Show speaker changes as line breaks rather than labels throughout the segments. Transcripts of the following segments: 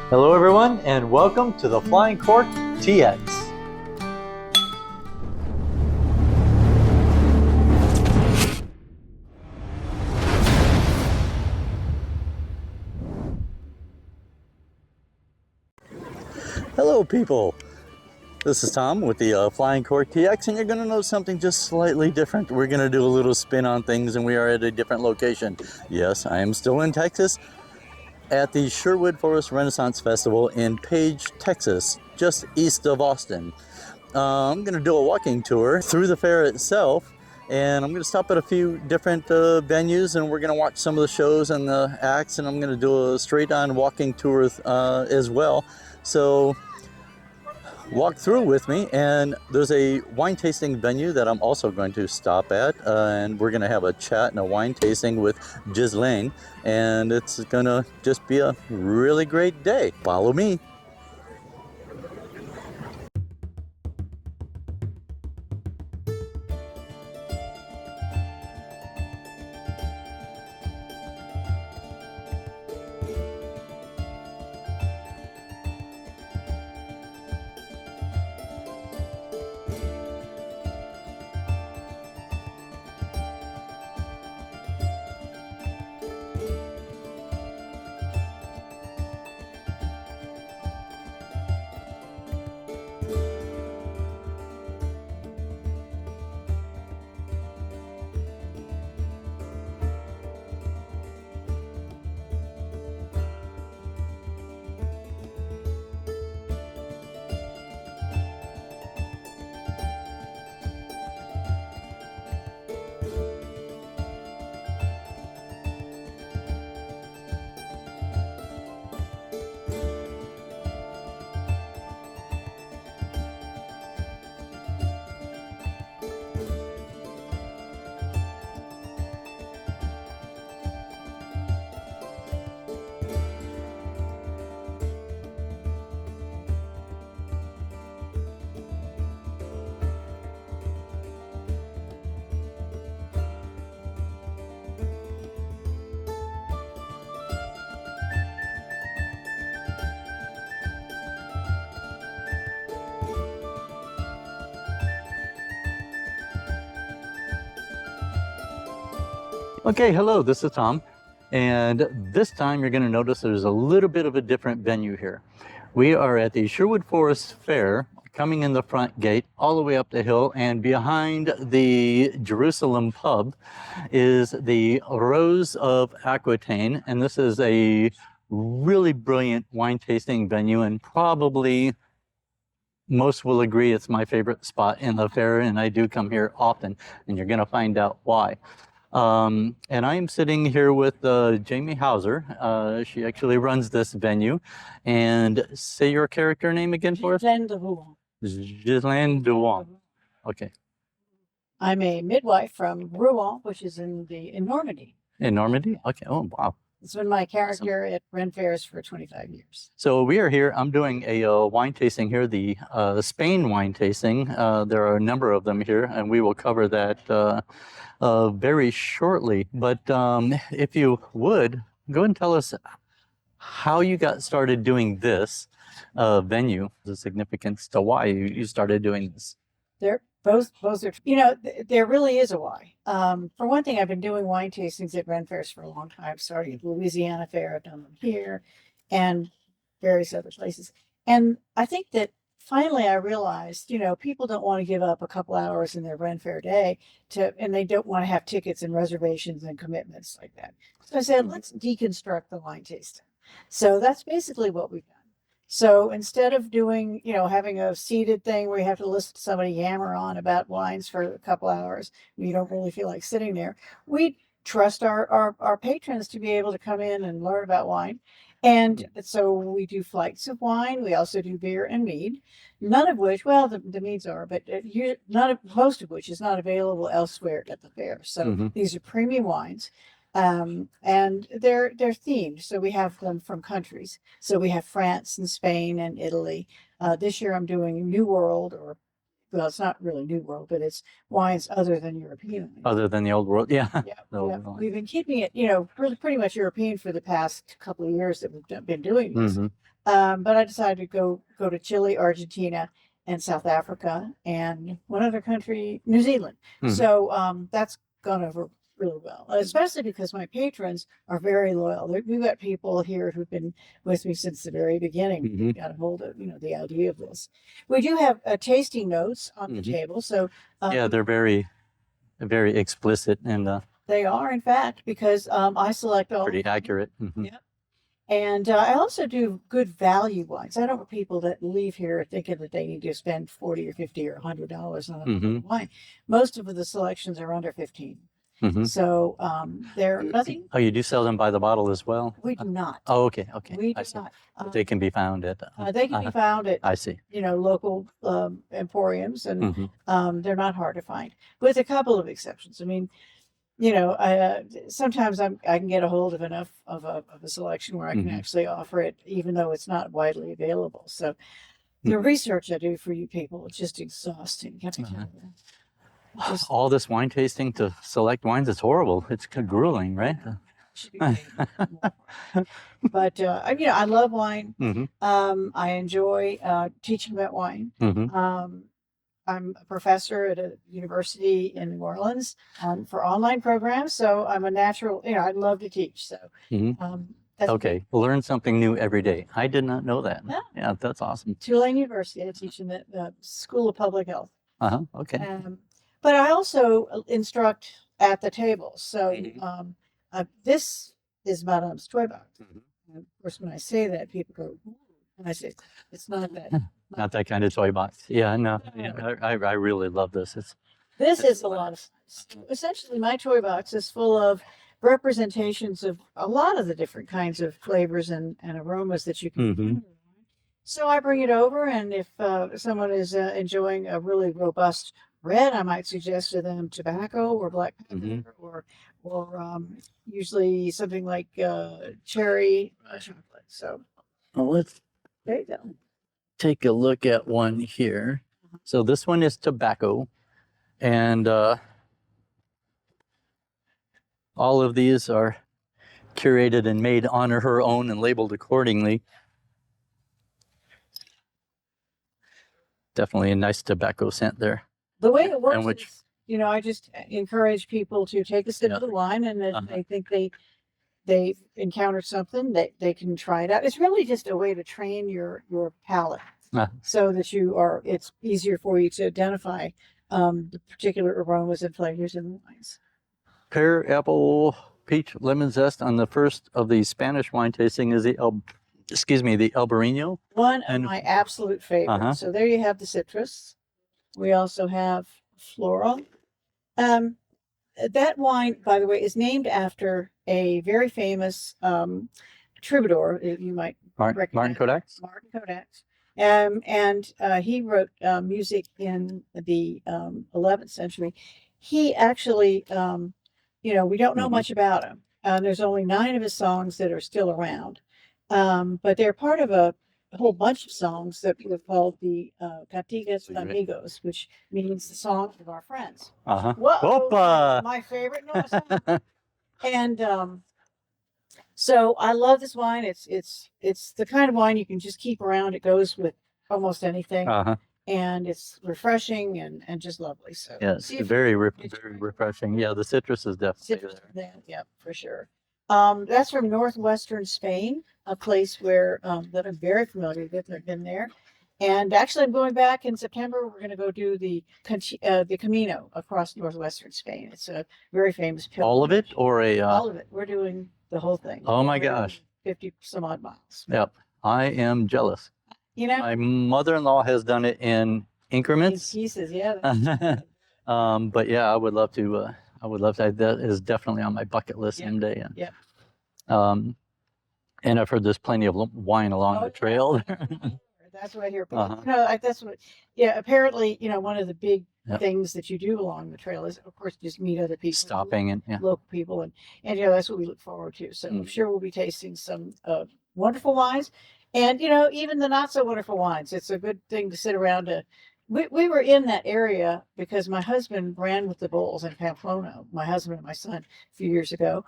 Hello everyone, and welcome to the Flying Cork TX. Hello people, this is Tom with the Flying Cork TX, and you're going to know something just slightly different. We're going to do a little spin on things, and we are at a different location. Yes, I am still in Texas, at the Sherwood Forest Renaissance Festival in Paige, Texas, just east of Austin. I'm going to do a walking tour through the fair itself, and I'm going to stop at a few different venues, and we're going to watch some of the shows and the acts, and I'm going to do a straight-on walking tour as well. So walk through with me, and there's a wine tasting venue that I'm also going to stop at, and we're going to have a chat and a wine tasting with Gislaine, and it's going to just be a really great day. Follow me. Okay, hello, this is Tom, and this time you're going to notice there's a little bit of a different venue here. We are at the Sherwood Forest Fair, coming in the front gate all the way up the hill, and behind the Jerusalem pub is the Rose of Aquitaine, and this is a really brilliant wine tasting venue, and probably most will agree it's my favorite spot in the fair, and I do come here often, and you're going to find out why. And I am sitting here with Jamie Hauser. She actually runs this venue. And say your character name again for us?
Gislaine de Rouen.
Gislaine de Rouen. Okay.
I'm a midwife from Rouen, which is in Normandy.
In Normandy? Okay. Oh, wow.
It's been my character at Ren Fairs for 25 years.
So we are here. I'm doing a wine tasting here, the Spain wine tasting. There are a number of them here, and we will cover that very shortly. But if you would, go ahead and tell us how you got started doing this venue, the significance to why you started doing this.
They're both are, there really is a why. For one thing, I've been doing wine tastings at Ren Fairs for a long time, starting at Louisiana Fair, I've done them here, and various other places. And I think that finally I realized, people don't want to give up a couple hours in their Ren Fair day and they don't want to have tickets and reservations and commitments like that. So I said, let's deconstruct the wine tasting. So that's basically what we've done. So instead of doing, having a seated thing where you have to listen to somebody yammer on about wines for a couple hours, you don't really feel like sitting there, we trust our patrons to be able to come in and learn about wine. And so we do flights of wine. We also do beer and mead, none of which, well, the meads are, but most of which is not available elsewhere at the fair. So these are premium wines. And they're themed. So we have them from countries. So we have France and Spain and Italy. This year I'm doing New World, or well, it's not really New World, but it's wines other than European.
Other than the Old World, yeah.
We've been keeping it, really pretty much European for the past couple of years that we've been doing this. But I decided to go to Chile, Argentina, and South Africa, and one other country, New Zealand.
Mhm.
So that's gone over really well, especially because my patrons are very loyal. We've got people here who've been with me since the very beginning.
Mhm.
Got a hold of the idea of this. We do have tasting notes on the
Mhm.
table, so
Yeah, they're very explicit and
they are, in fact, because I select all.
pretty accurate. Mhm.
Yeah. And I also do good value wines. I don't want people that leave here thinking that they need to spend 40 or 50 or $100 on a
Mhm.
wine. Most of the selections are under 15.
Mhm.
So they're nothing.
Oh, you do sell them by the bottle as well?
We do not.
Oh, okay, okay.
We
I
do
see.
not.
But they can be found at.
They can be found at
I see.
local emporiums, and
Mhm.
they're not hard to find, with a couple of exceptions. I mean, sometimes I can get a hold of enough of a selection where I can
Mhm.
actually offer it, even though it's not widely available. So the research I do for you people is just exhausting. Can I tell you? Just
All this wine tasting to select wines, it's horrible. It's grueling, right?
should be paid more. But I love wine.
Mhm.
I enjoy teaching about wine.
Mhm.
I'm a professor at a university in New Orleans for online programs, so I'm a natural. I love to teach. So
Mhm.
that's
Okay, learn something new every day. I did not know that.
Yeah.
Yeah, that's awesome.
Tulane University. I teach in the School of Public Health.
Okay.
But I also instruct at the table. So
Mhm.
this is Madame's toy box.
Mhm.
And of course, when I say that, people go, "Ooh," and I say, "It's not that."
Not that kind of toy box. Yeah, no.
No.
Yeah, I really love this.
This
It's
is a lot of fun. So essentially, my toy box is full of representations of a lot of the different kinds of flavors and aromas that you can.
Mhm.
So I bring it over, and if someone is enjoying a really robust red, I might suggest to them tobacco or black pepper,
Mhm.
or usually something like cherry chocolate. So
Well, let's
there you go.
take a look at one here. So this one is tobacco, and all of these are curated and made on her own and labeled accordingly. Definitely a nice tobacco scent there.
The way it works
which-
is, I just encourage people to take a sip of the wine, and if they think they encountered something, they can try it out. It's really just a way to train your palate, so that it's easier for you to identify the particular aromas and flavors in the wines.
Pear, apple, peach, lemon zest on the first of the Spanish wine tasting is the Albarino.
One of my absolute favorites. So there you have the citrus. We also have floral. That wine, by the way, is named after a very famous troubadour. You might recognize
Martin Kodak.
Martin Kodak. And he wrote music in the 11th century. He actually, we don't know much about him. There's only 9 of his songs that are still around, but they're part of a whole bunch of songs that were called the Cantigas Amigos, which means the song of our friends. Whoa,
Opa!
My favorite noise. And so I love this wine. It's the kind of wine you can just keep around. It goes with almost anything, and it's refreshing and just lovely. So
yeah, it's very refreshing. Yeah, the citrus is definitely there.
Yeah, for sure. That's from northwestern Spain, a place where that I'm very familiar with. I've been there, and actually, I'm going back in September. We're going to go do the Camino across northwestern Spain. It's a very famous pilgrimage.
All of it, or
all of it. We're doing the whole thing.
Oh my gosh,
50 some odd miles.
Yep, I am jealous. My mother-in-law has done it in increments.
In pieces, yeah.
But yeah, I would love to. That is definitely on my bucket list someday.
Yep.
And I've heard there's plenty of wine along the trail.
That's what I hear. That's what. Yeah. Apparently, one of the big things that you do along the trail is, of course, just meet other people,
stopping and
local people, and that's what we look forward to. So I'm sure we'll be tasting some wonderful wines, and even the not so wonderful wines. It's a good thing to sit around. We were in that area because my husband ran with the bulls in Pamplona. My husband and my son a few years ago.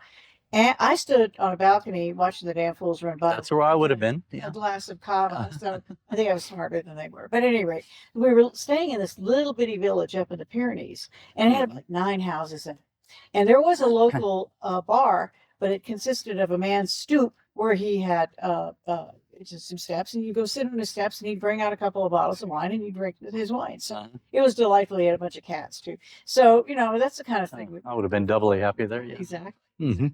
And I stood on a balcony watching the damn fools run by.
That's where I would have been.
A
Yeah.
glass of cava. So I think I was smarter than they were. But at any rate, we were staying in this little bitty village up in the Pyrenees, and it had like 9 houses in it. And there was a local bar, but it consisted of a man's stoop where he had just some steps, and you go sit on the steps, and he'd bring out a couple of bottles of wine, and you drink his wine. So it was delightful. He had a bunch of cats too. So that's the kind of thing.
I would have been doubly happy there. Yeah.
Exactly.
Mm-hmm.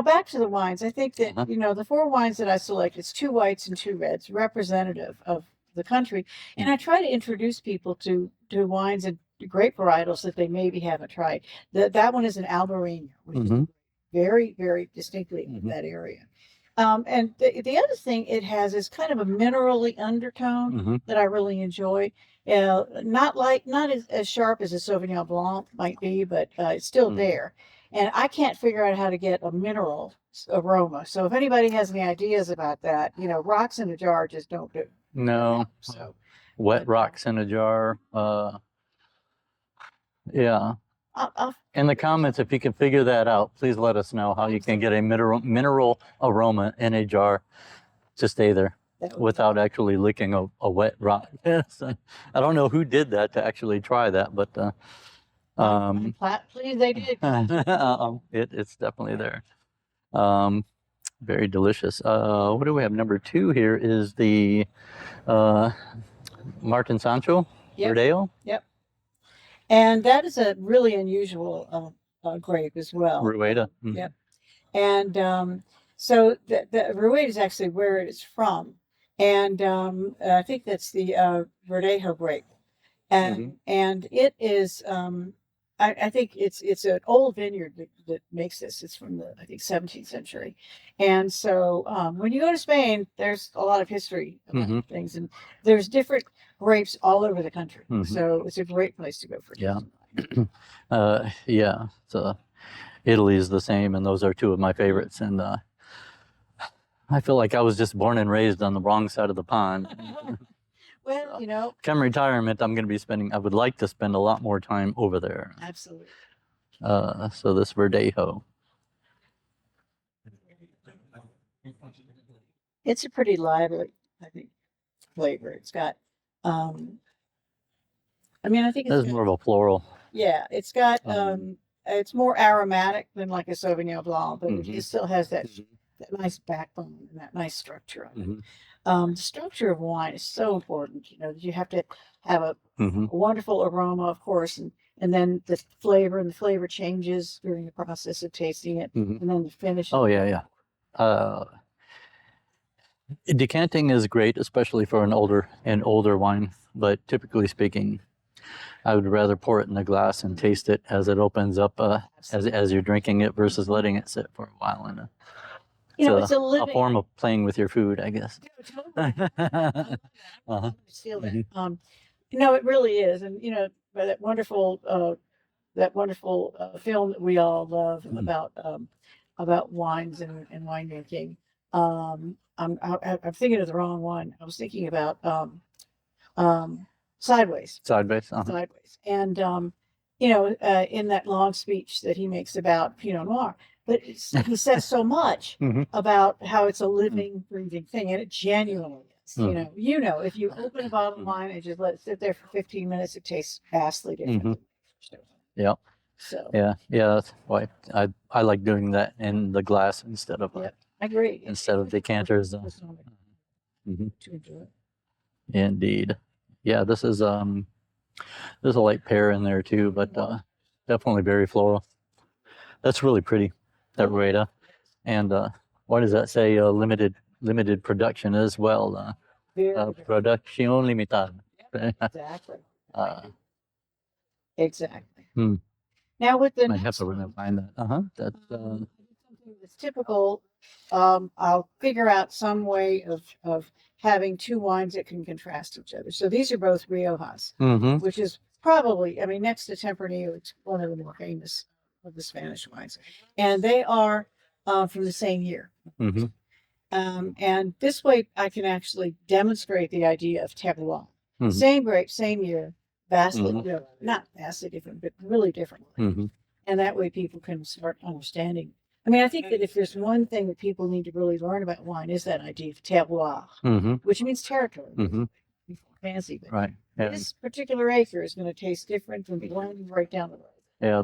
Back to the wines. I think that the 4 wines that I select, it's 2 whites and 2 reds, representative of the country, and I try to introduce people to wines and grape varietals that they maybe haven't tried. That one is an Albarino, which is very, very distinctly in that area. And the other thing it has is kind of a minerally undertone that I really enjoy. Not as sharp as a Sauvignon Blanc might be, but it's still there. And I can't figure out how to get a mineral aroma. So if anybody has any ideas about that, rocks in a jar just don't do.
No.
So
wet rocks in a jar. Yeah. In the comments, if you can figure that out, please let us know how you can get a mineral aroma in a jar to stay there without actually licking a wet rock. Yes. I don't know who did that to actually try that, but
please, they did.
it's definitely there. Very delicious. What do we have? Number 2 here is the Martin Sancho Verdeo.
Yep. And that is a really unusual grape as well.
Rueda.
Yep. And so the Rueda is actually where it is from. And I think that's the Verdejo grape. And it is, I think it's an old vineyard that makes this. It's from the, I think, 17th century. And so when you go to Spain, there's a lot of history about things. And there's different grapes all over the country. So it's a great place to go for tasting.
Yeah. So Italy is the same, and those are 2 of my favorites. And I feel like I was just born and raised on the wrong side of the pond.
Well,
come retirement, I would like to spend a lot more time over there.
Absolutely.
So this Verdejo.
It's a pretty lively, I think, flavor. It's got, I think
it's more of a floral.
Yeah, it's got, it's more aromatic than like a Sauvignon Blanc, but it still has that nice backbone and that nice structure on it. The structure of wine is so important. You have to have a wonderful aroma, of course, and then the flavor changes during the process of tasting it, and then the finish.
Oh yeah. Decanting is great, especially for an older wine. But typically speaking, I would rather pour it in a glass and taste it as it opens up, as you're drinking it, versus letting it sit for a while in a.
It's a
form of playing with your food, I guess.
Feel that. It really is, and by that wonderful film that we all love about wines and winemaking. I'm thinking of the wrong one. I was thinking about Sideways.
Sideways.
Sideways, and in that long speech that he makes about Pinot Noir. But he says so much about how it's a living, breathing thing, and it genuinely is. If you open a bottle of wine and just let it sit there for 15 minutes, it tastes vastly different.
Yeah.
So
yeah, that's why I like doing that in the glass instead of
I agree.
Instead of decanters.
To enjoy it.
Indeed. Yeah, there's a light pear in there too, but definitely very floral. That's really pretty. That Rueda. And what does that say? Limited production as well. Production limitada.
Exactly. Exactly. Now with the
I have to find that. That's
something that's typical. I'll figure out some way of having 2 wines that can contrast each other. So these are both Riojas, which is probably, next to Tempranillo, it's one of the more famous of the Spanish wines, and they are from the same year. And this way I can actually demonstrate the idea of terroir. Same grape, same year, vastly, not vastly different, but really different. And that way people can start understanding I mean, I think that if there's one thing that people need to really learn about wine is that idea of terroir,
Mm-hmm.
which means territory.
Mm-hmm.
Fancy, but
Right. And
this particular acre is going to taste different from the one right down the road.
yeah,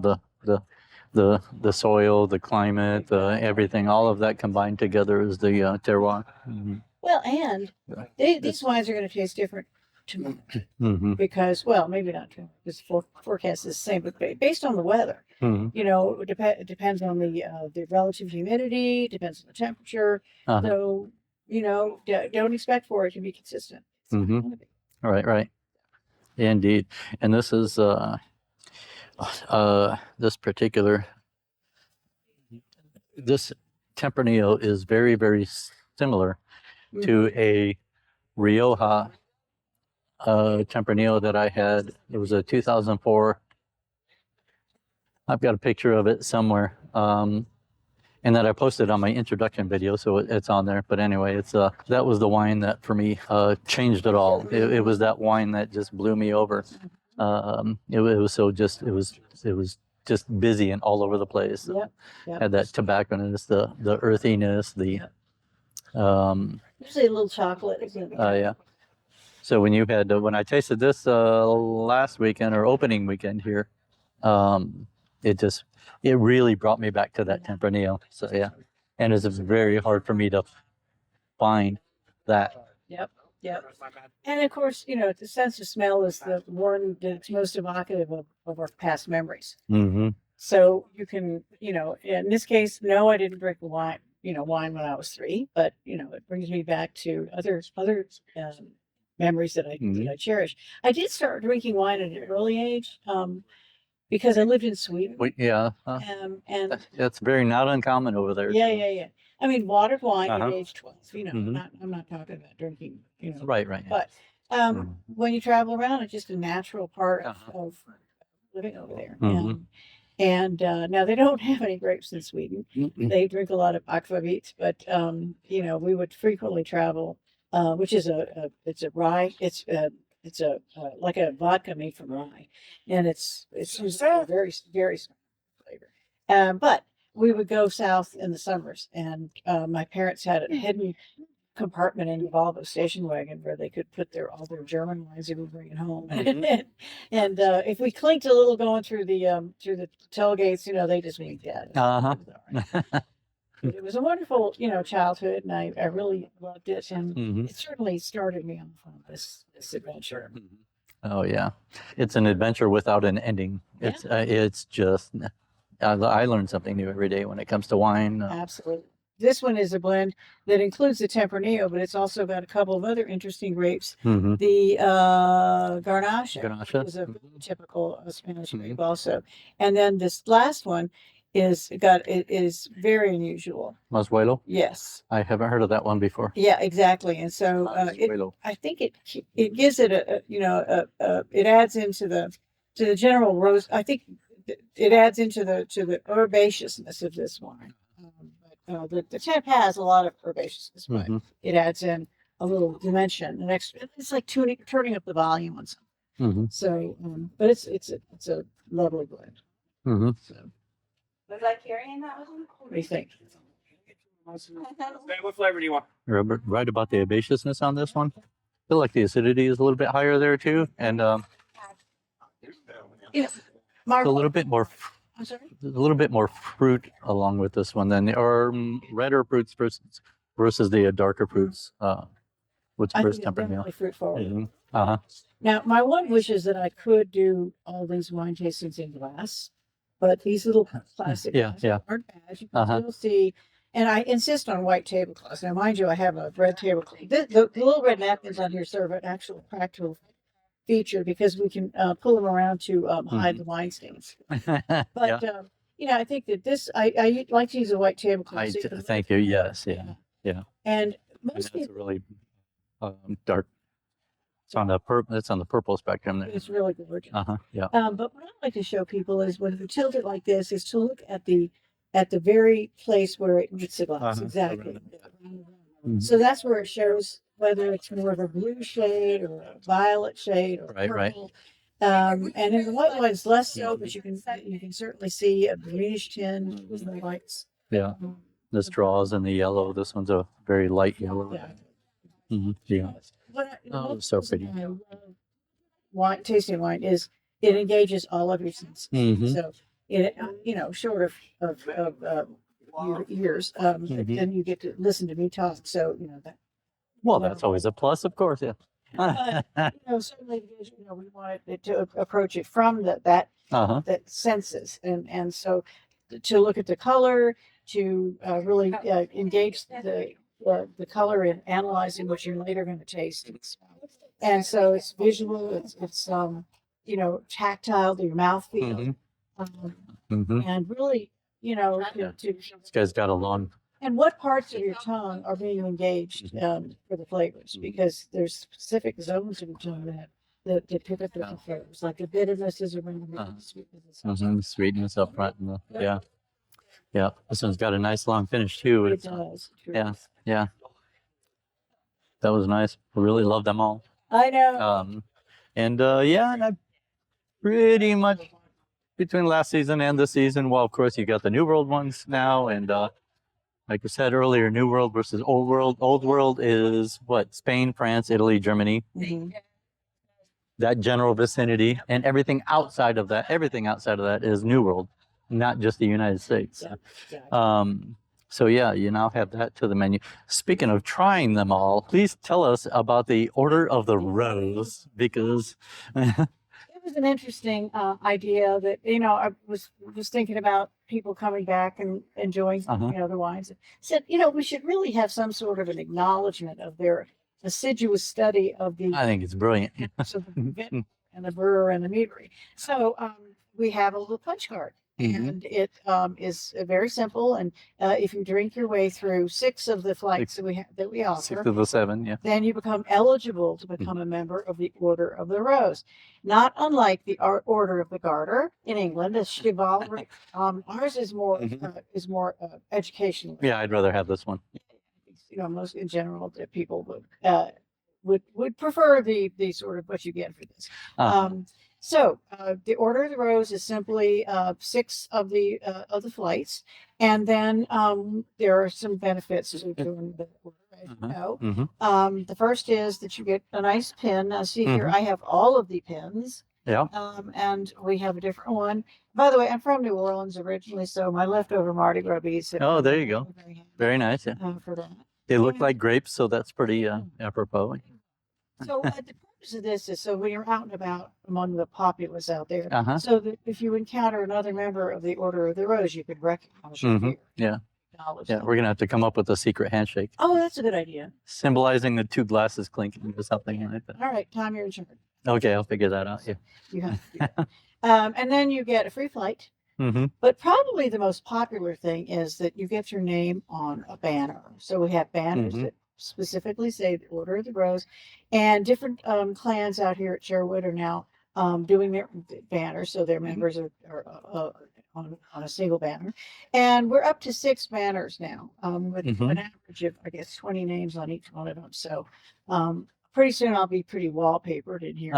the soil, the climate, everything, all of that combined together is the terroir. Mm-hmm.
Well, and these wines are going to taste different tomorrow
Mm-hmm.
because, well, maybe not tomorrow because forecast is the same, but based on the weather,
Mm-hmm.
you know, it depends on the relative humidity, depends on the temperature.
Uh-huh.
So, you know, don't expect for it to be consistent. It's not
Mm-hmm.
gonna be.
Right. Indeed. And this is this particular this Tempranillo is very, very similar to a Rioja Tempranillo that I had. It was a 2004. I've got a picture of it somewhere, and that I posted on my introduction video, so it's on there. But anyway, it's that was the wine that for me changed it all. It was that wine that just blew me over. It was so just it was just busy and all over the place.
Yep.
Had that tobacconess, the earthiness, the
Usually a little chocolate.
yeah. So when you had when I tasted this last weekend or opening weekend here, it really brought me back to that Tempranillo. So yeah, and it's very hard for me to find that.
Yep. And of course, you know, the sense of smell is the one that's most evocative of our past memories.
Mm-hmm.
So you can, you know, in this case, no, I didn't drink wine when I was 3, but you know, it brings me back to other memories that I cherish. I did start drinking wine at an early age because I lived in Sweden.
Yeah,
and
that's very not uncommon over there.
yeah. I mean, watered wine at
Uh-huh.
age 12. You know,
Mhm.
I'm not talking about drinking. You know,
Right.
but when you travel around, it's just a natural part of living over there.
Mhm.
And now they don't have any grapes in Sweden.
Mm-mm.
They drink a lot of aquavit, but you know, we would frequently travel, which is it's a rye. It's a like a vodka made from rye, and it's just a very very strong flavor. But we would go south in the summers, and my parents had a hidden compartment in the Volvo station wagon where they could put all their German wines they would bring it home.
Mhm.
And if we clinked a little going through the tailgates, you know, they just winked at us.
Uh-huh.
But it was a wonderful, you know, childhood, and I really loved it, and
Mhm.
it certainly started me on this adventure.
Oh yeah, it's an adventure without an ending. It's just I learn something new every day when it comes to wine.
Absolutely. This one is a blend that includes the Tempranillo, but it's also got a couple of other interesting grapes.
Mhm.
The Garnacha
Garnacha.
is a typical Spanish grape also. And then this last one is very unusual.
Moswelo.
Yes.
I haven't heard of that one before.
Yeah, exactly. And so I think it gives it it adds into the general rose. I think it adds into the herbaceousness of this wine. The temp has a lot of herbaceousness, but it adds in a little dimension, an extra. It's like turning up the volume on something. So, but it's a lovely blend. So.
Was I carrying that with me?
What do you think?
What flavor do you want?
You're right about the herbaceousness on this one. I feel like the acidity is a little bit higher there too, and
Mark,
a little bit more.
I'm sorry?
A little bit more fruit along with this one than or redder fruits versus the darker fruits. With
I
first
think it's definitely
Tempranillo.
fruit forward.
Uh-huh.
Now, my one wish is that I could do all these wine tastings in glass, but these little plastic glasses aren't bad. You can still see, and I insist on white tablecloths. Now, mind you, I have a red tablecloth. The little red napkins on here serve an actual practical feature because we can pull them around to hide the wine stains. But you know, I think that I like to use a white tablecloth.
Thank you. Yes. Yeah.
And
That's
most people,
a really dark. It's on the purple. It's on the purple spectrum there.
it's really gorgeous.
Yeah.
But what I like to show people is when you tilt it like this, is to look at the very place where it meets the glass. Exactly. So that's where it shows whether it's more of a blue shade or a violet shade or purple. And in the white wines less so, but you can certainly see a greenish tint with the whites.
Yeah. The straws and the yellow. This one's a very light yellow.
Yeah.
Yeah.
The
Oh,
most
so
reason
pretty.
I love tasting wine is it engages all of your senses.
Mhm.
So it, short of your ears, but
Mhm.
then you get to listen to me talk. So that.
Well, that's always a plus, of course. Yeah.
But certainly because we wanted it to approach it from that
Uh-huh.
senses, and so to look at the color, to really engage the color in analyzing what you're later going to taste. And so it's visual, it's tactile to your mouth feel,
Mhm.
um, and really to
This guy's got a long.
and what parts of your tongue are being engaged for the flavors? Because there's specific zones of your tongue that pick up different flavors, like the bitterness is around the sweetness.
Sweetness up front. Yeah. Yeah. This one's got a nice long finish too.
It
It's,
does.
yeah. Yeah. That was nice. I really love them all.
I know.
And I pretty much between last season and this season, well, of course, you got the New World ones now. And like I said earlier, New World versus Old World. Old World is what? Spain, France, Italy, Germany.
Mhm.
That general vicinity, and everything outside of that is New World, not just the United States.
Yeah.
So yeah, you now have that to the menu. Speaking of trying them all, please tell us about the Order of the Rose, because
It was an interesting idea that I was thinking about people coming back and enjoying the wines. Said we should really have some sort of an acknowledgement of their assiduous study of the
I think it's brilliant.
so the vintner and the brewer and the meadery. So we have a little punch card, and it is very simple. And if you drink your way through 6 of the flights that we offer,
6 of the 7, yeah.
then you become eligible to become a member of the Order of the Rose. Not unlike the Order of the Garter in England, as chivalric. Ours is more educational.
Yeah, I'd rather have this one.
Most in general, that people would prefer the sort of what you get for this. So the Order of the Rose is simply 6 of the flights, and then there are some benefits to doing the order, as you know. The first is that you get a nice pin. Now, see here, I have all of the pins.
Yeah.
And we have a different one. By the way, I'm from New Orleans originally, so my leftover Mardi Gras beads.
Oh, there you go. Very nice. Yeah.
For that.
They look like grapes, so that's pretty apropos.
So the purpose of this is so when you're out and about among the populace out there, so that if you encounter another member of the Order of the Rose, you could recognize you.
Yeah. Yeah, we're gonna have to come up with a secret handshake.
Oh, that's a good idea.
Symbolizing the 2 glasses clinking or something like that.
All right, Tom, you're in charge.
Okay, I'll figure that out. Yeah.
You have to do that. And then you get a free flight. But probably the most popular thing is that you get your name on a banner. So we have banners that specifically say the Order of the Rose, and different clans out here at Sherwood are now doing their banners, so their members are on a single banner, and we're up to 6 banners now, with an average of, I guess, 20 names on each one of them. So pretty soon I'll be pretty wallpapered in here.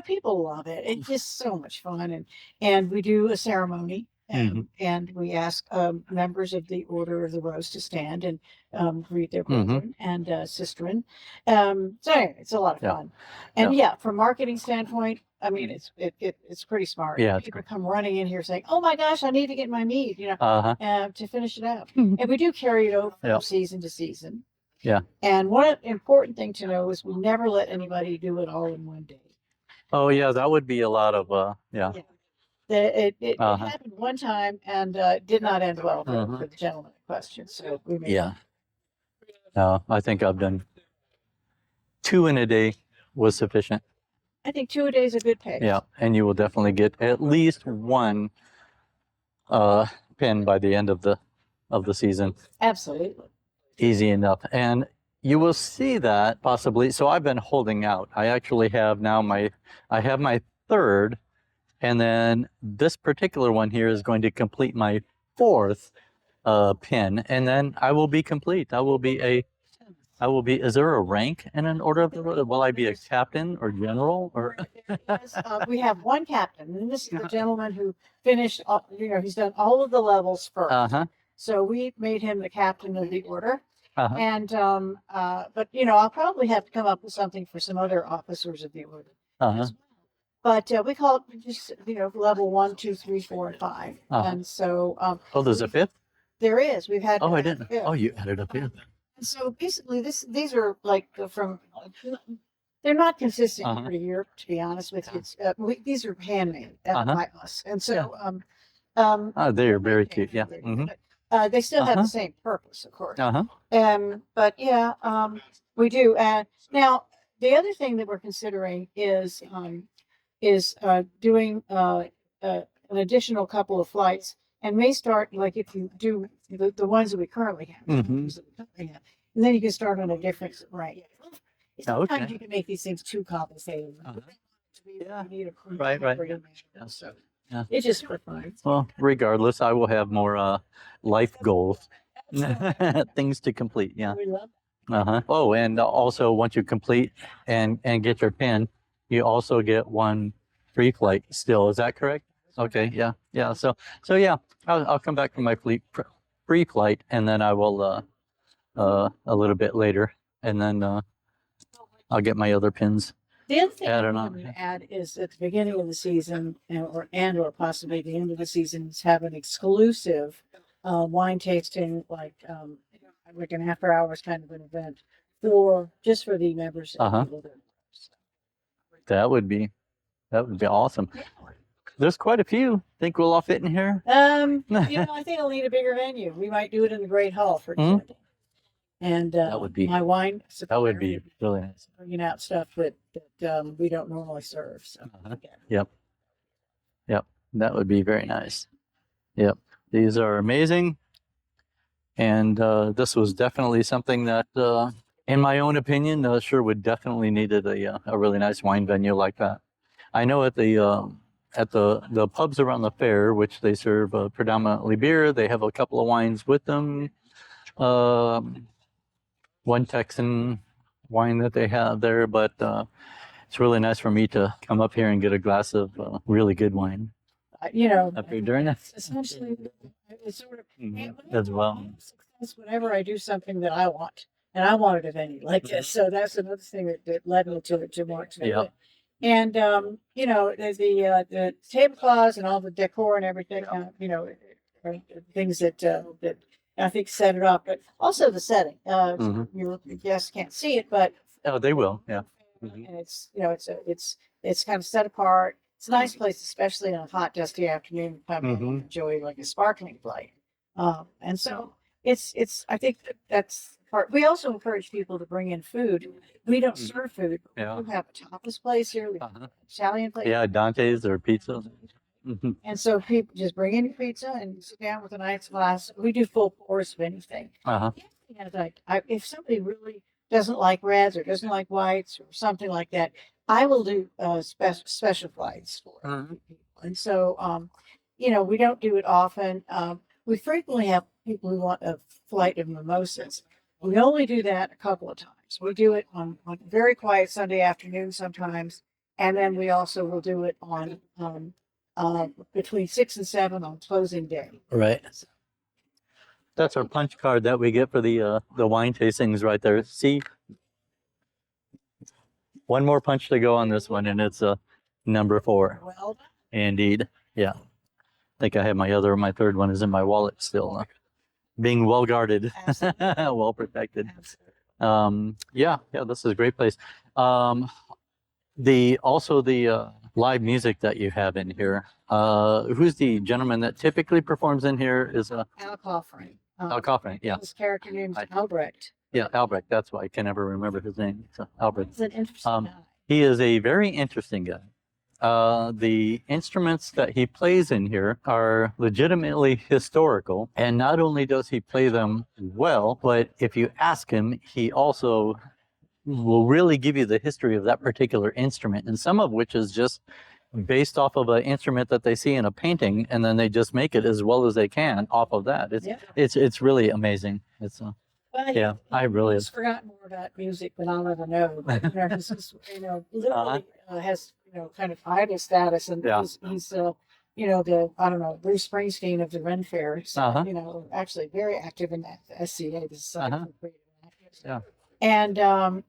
People love it. It's just so much fun, and we do a ceremony. And we ask members of the Order of the Rose to stand and greet their brethren and sisterin. So anyway, it's a lot of fun. And from marketing standpoint, I mean, it's pretty smart.
Yeah,
people come running in here saying, "Oh my gosh, I need to get my mead," to finish it out. And we do carry it over from season to season.
Yeah.
And one important thing to know is we never let anybody do it all in one day.
Oh yeah, that would be a lot of
It happened one time and did not end well for the gentleman in question. So we made
No, I think I've done 2 in a day was sufficient.
I think 2 a day is a good pace.
Yeah, and you will definitely get at least 1 pin by the end of the season.
Absolutely.
Easy enough. And you will see that possibly. So I've been holding out. I actually have now my 3rd, and then this particular one here is going to complete my 4th pin, and then I will be complete. Is there a rank in an Order of the Rose? Will I be a captain or general or?
We have 1 captain, and this is the gentleman who finished, he's done all of the levels first. So we made him the captain of the order.
Uh-huh.
And, but I'll probably have to come up with something for some other officers of the order.
Uh-huh.
But we call it just, level 1, 2, 3, 4, and 5.
Uh-huh.
And so
Oh, there's a fifth?
there is. We've had.
Oh, I didn't.
Yeah.
Oh, you added a fifth.
And so basically, these are like from. They're not consistent
Uh-huh.
year to year, to be honest with you. These are handmade
Uh-huh.
by us, and so
Oh, they're very cute. Yeah. Mm-hmm.
they still have
Uh-huh.
the same purpose, of course.
Uh-huh.
But yeah, we do. And now the other thing that we're considering is doing an additional couple of flights, and may start like if you do the ones that we currently have,
Mhm.
and then you can start on a different rank. Sometimes
Okay.
you can make these things too complicated.
Uh-huh.
You need a
Right, right.
Yeah. So
Yeah.
it's just for fun.
Well, regardless, I will have more life goals, things to complete. Yeah.
We love
Uh-huh. Oh, and also once you complete and get your pin, you also get one free flight still. Is that correct? Okay. Yeah. Yeah. So yeah, I'll come back from my free flight, and then I will a little bit later, and then I'll get my other pins.
The other thing I
Add it on.
wanted to add is at the beginning of the season, or possibly the end of the season, is have an exclusive wine tasting, like an after hours kind of an event just for the members. of
Uh-huh.
the order.
That would be awesome. There's quite a few. Think we'll all fit in here?
I think I'll need a bigger venue. We might do it in the Great Hall, for
Mhm.
example. And
That would be-
my wine.
That would be really nice.
bringing out stuff that we don't normally serve. So
Uh-huh.
yeah.
Yep. That would be very nice. Yep. These are amazing. And this was definitely something that, in my own opinion, Sherwood definitely needed a really nice wine venue like that. I know at the pubs around the fair, which they serve predominantly beer, they have a couple of wines with them. One Texan wine that they have there, but it's really nice for me to come up here and get a glass of really good wine up here during that.
Essentially, it's sort of
As well.
Whenever I do something that I want, and I wanted a venue like this, so that's another thing that led me to want to do
Yeah.
it. And the tablecloths and all the decor and everything, are things that I think set it off, but also the setting.
Mhm.
Your guests can't see it, but
Oh, they will. Yeah. Mhm.
and it's kind of set apart. It's a nice place, especially on a hot, dusty afternoon. Come and
Mhm.
enjoy like a sparkling light. And so it's. I think that's part. We also encourage people to bring in food. We don't serve food.
Yeah.
We have a tapas place here. We have
Uh-huh.
an Italian place.
Yeah, Dante's or pizza. Mhm.
And so people just bring in your pizza and sit down with a nice glass. We do full pours of anything.
Uh-huh.
Yeah, like if somebody really doesn't like reds or doesn't like whites or something like that, I will do special flights for
Mhm.
people. And so, we don't do it often. We frequently have people who want a flight of mimosas. We only do that a couple of times. We do it on a very quiet Sunday afternoon sometimes, and then we also will do it on between 6 and 7 on closing day.
Right. That's our punch card that we get for the wine tastings right there. See, one more punch to go on this one, and it's number 4.
Well,
Indeed. Yeah. I think I have my third one is in my wallet still. Being well guarded,
Absolutely.
well protected.
absolutely.
Yeah, this is a great place. The live music that you have in here. Who's the gentleman that typically performs in here? Is
Al Coffrin.
Al Coffin. Yeah,
His character name's
I-
Albrecht.
yeah, Albrecht. That's why I can never remember his name. So Albrecht.
He's an interesting guy.
He is a very interesting guy. The instruments that he plays in here are legitimately historical, and not only does he play them well, but if you ask him, he also will really give you the history of that particular instrument, and some of which is just based off of an instrument that they see in a painting, and then they just make it as well as they can off of that.
Yeah.
It's really amazing. It's
Well,
yeah, I really
he's forgotten more about music than I'll ever know. But, he's literally has kind of idol status, and
Yeah.
he's you know, I don't know, Bruce Springsteen of the Ren Fair,
Uh-huh.
you know, actually very active in that SCA, the Society
Uh-huh.
for Creative Actors.
Yeah.
And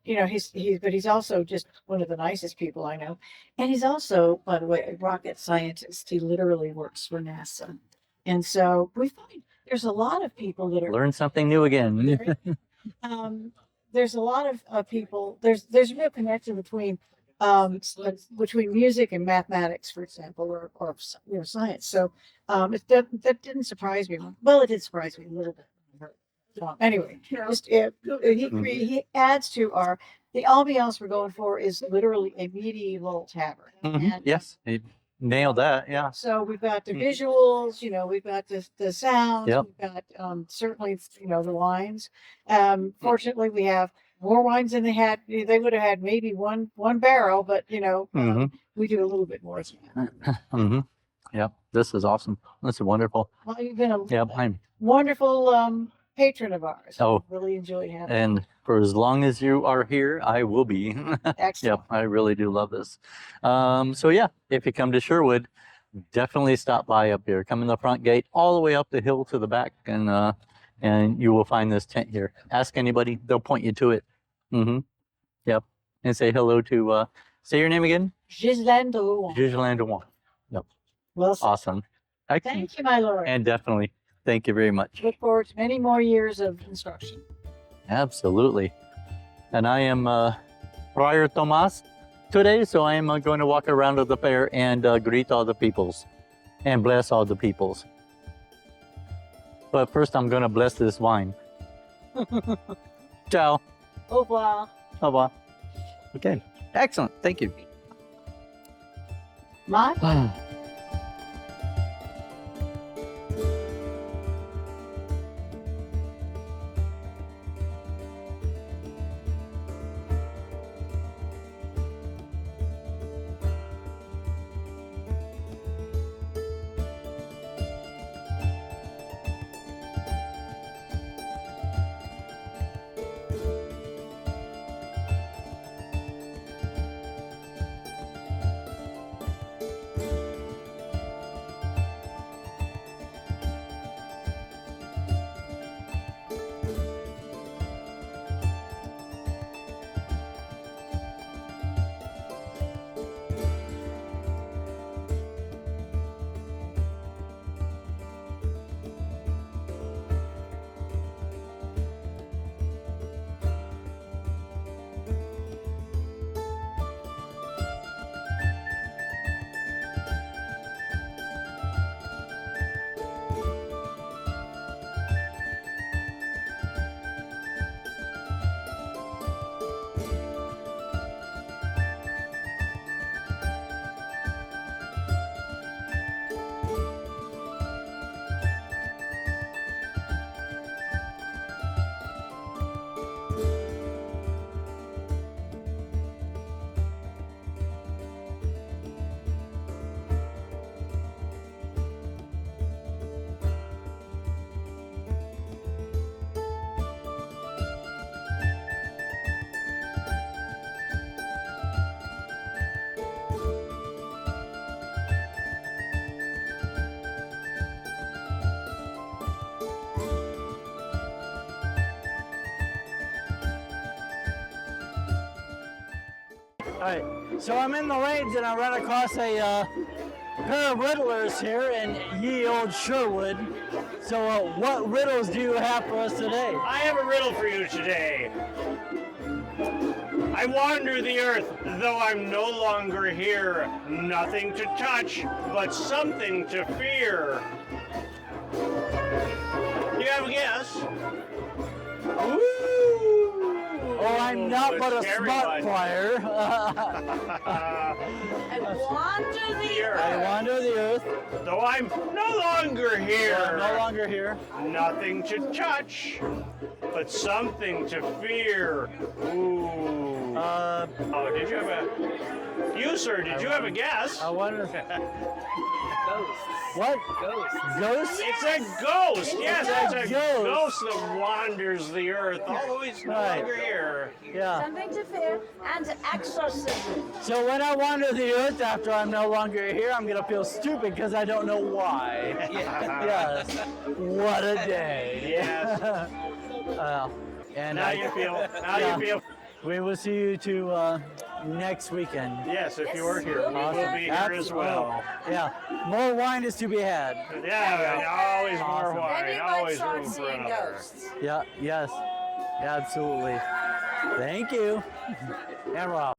you know, he's also just one of the nicest people I know. And he's also, by the way, a rocket scientist. He literally works for NASA. And so we find there's a lot of people that are
Learn something new again.
um, there's a lot of people. There's a real connection between music and mathematics, for example, or you know, science. So that didn't surprise me. Well, it did surprise me a little bit. Anyway, just he adds to the ambiance we're going for is literally a medieval tavern. And,
Yes, you nailed that. Yeah.
so we've got the visuals, you know, we've got the sounds,
Yep.
we've got certainly, you know, the wines. Fortunately, we have more wines than they had. They would have had maybe one barrel, but you know, we do a little bit more.
Yep. This is awesome. This is wonderful.
Well, you've been a
Yep.
wonderful patron of ours.
Oh.
Really enjoyed having you.
And for as long as you are here, I will be.
Excellent.
Yep. I really do love this. So yeah, if you come to Sherwood, definitely stop by up here. Come in the front gate, all the way up the hill to the back, and you will find this tent here. Ask anybody; they'll point you to it. Yep. And say hello to. Say your name again.
Gislaine Drouin.
Gislaine Drouin. Yep.
Well said.
Awesome. Excellent.
Thank you, my lord.
And definitely, thank you very much.
Look forward to many more years of instruction.
Absolutely. And I am Friar Tomas today, so I am going to walk around to the fair and greet all the peoples and bless all the peoples. But first, I'm going to bless this wine. Ciao.
Au revoir.
Au revoir. Okay. Excellent. Thank you.
My
All right, so I'm in the lanes and I run across a pair of riddlers here in ye old Sherwood. So what riddles do you have for us today?
I have a riddle for you today. I wander the earth, though I'm no longer here. Nothing to touch, but something to fear. Do you have a guess? Ooh!
Oh, I'm not but a
scary
smart
one.
flyer.
I wander the
I
earth.
wander the earth.
Though I'm no longer here.
No longer here.
Nothing to touch, but something to fear. Ooh. Oh, did you have a... you, sir. Did you have a guess?
I wonder.
Ghosts.
What?
Ghosts.
Ghost?
It's a ghost. Yes,
It's
it's
a
a
ghost.
ghost that wanders the earth, although he's no
Right.
longer here.
Yeah.
Something to fear and exorcism.
So when I wander the earth after I'm no longer here, I'm gonna feel stupid because I don't know why. Yes. What a day.
Yes.
And
Now you feel. Now you feel.
we will see you two next weekend.
Yes, if you were here, we will
Awesome.
be here as well.
Yeah. More wine is to be had.
Yeah, always more
Awesome.
Then
wine.
you might
Always
start
room for
seeing
another.
ghosts.
Yeah. Yes. Absolutely. Thank you. And Rob.